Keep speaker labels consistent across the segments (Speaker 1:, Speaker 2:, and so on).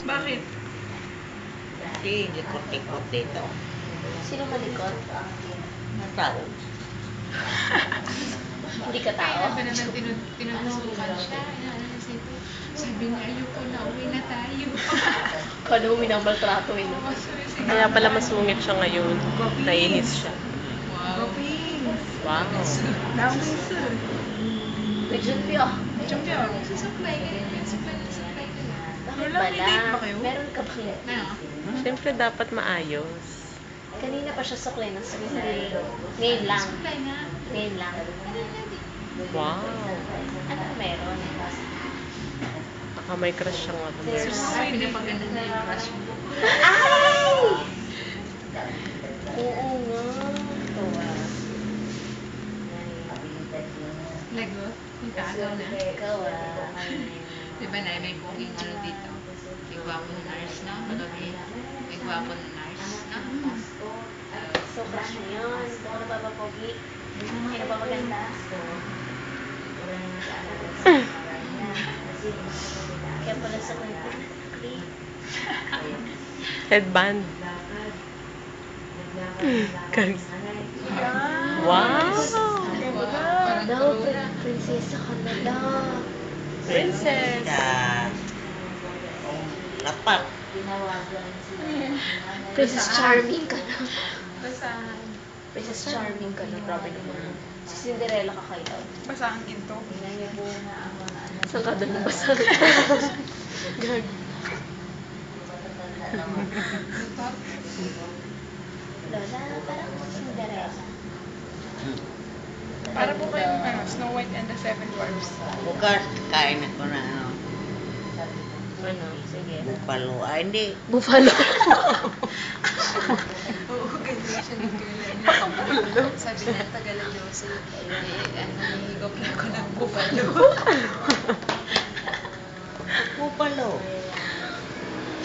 Speaker 1: Bakit?
Speaker 2: Hindi, likot-likot dito.
Speaker 3: Sino malikot?
Speaker 2: Matao.
Speaker 3: Hindi ka tao?
Speaker 1: Kaya ba naman tinutusukan siya? Ano niya sa'yo? Sabi niya, ayoko na, uwi na tayo.
Speaker 3: Kano minamaltrato eh. No?
Speaker 4: Kaya pala masungit siya ngayon. Nainis siya.
Speaker 1: Wow.
Speaker 4: Wow.
Speaker 1: Naumiso.
Speaker 3: Nagsumpyo.
Speaker 1: Chumpyo. Susupply ka rin. Supply ka na.
Speaker 3: Bakit
Speaker 1: Wala, may date ba
Speaker 3: pala?
Speaker 1: kayo?
Speaker 3: Meron ka bang...
Speaker 1: Ano?
Speaker 4: Siyempre dapat maayos.
Speaker 3: Kanina pa siya suklay ng suklay. Ngayon lang.
Speaker 1: Supply nga.
Speaker 3: Ngayon lang.
Speaker 4: Wow.
Speaker 3: Ano meron?
Speaker 4: Baka may crush siyang mga nurse.
Speaker 1: Ay, pinapaganda na yung crush mo.
Speaker 3: Ay! Oo nga. Tuwa.
Speaker 1: Lego? Yung kaagaw na.
Speaker 3: Ikaw ah.
Speaker 1: Diba na, may booking ano dito. May gwapo na nurse, no? Magabi. May gwapo na nurse, no?
Speaker 3: So, crush mo yun. Ito na ba Pogi? Sino ba maganda? Kaya pala sa kwento.
Speaker 4: Headband. Wow.
Speaker 3: Daw, prinsesa ka na lang.
Speaker 4: Princess.
Speaker 2: Lapat.
Speaker 3: Princess Charming ka na.
Speaker 1: Basahan.
Speaker 3: Princess Charming ka na. Grabe naman. Si Cinderella ka kayo.
Speaker 1: Basahan ginto.
Speaker 3: Saan ka doon nabasa? Gag. Lola, parang Cinderella.
Speaker 1: Para po kayong ano, Snow White and the Seven Dwarfs.
Speaker 2: Bukas, kain ako na ano.
Speaker 3: Ano? Sige.
Speaker 2: Bupalo. Ay, hindi.
Speaker 3: Buffalo.
Speaker 1: Oo, ganyan siya ng kailan. Sabi na, Tagalan Jose, hihigop na ako ng buffalo.
Speaker 2: Bupalo.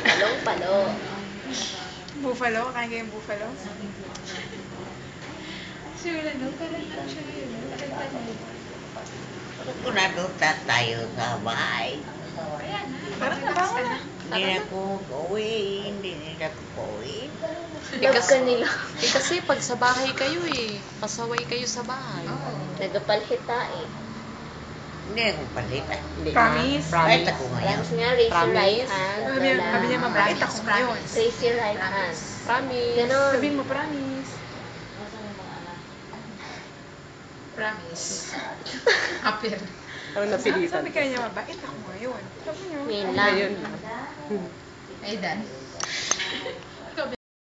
Speaker 3: Palong-palo.
Speaker 1: Buffalo? Kaya kayong buffalo? Sure na, no? Parang lang siya yun. Parang tanong.
Speaker 2: Sigurado tayo sa bahay.
Speaker 1: Kaya na. Parang nabango na.
Speaker 2: Hindi na ako uuwi. Hindi na ako uuwi.
Speaker 3: Love ka nila.
Speaker 5: Eh kasi pag sa bahay kayo eh, pasaway kayo sa bahay.
Speaker 1: Oo.
Speaker 3: Nagapalhita eh.
Speaker 2: Hindi na ako palita.
Speaker 1: Promise?
Speaker 2: Kahit ako ngayon.
Speaker 3: Promise nga, raise your right hand.
Speaker 1: Sabi niya, mabait ako ngayon.
Speaker 3: Raise your right hand.
Speaker 5: Promise.
Speaker 3: Ganon.
Speaker 1: Sabihin mo, promise. Promise. Appeal.
Speaker 4: Ang napilitan.
Speaker 1: Sabi kaya niya, mabait ako ngayon. Sabi niyo.
Speaker 3: Ngayon lang.
Speaker 4: Ngayon.
Speaker 1: Ay, Dan.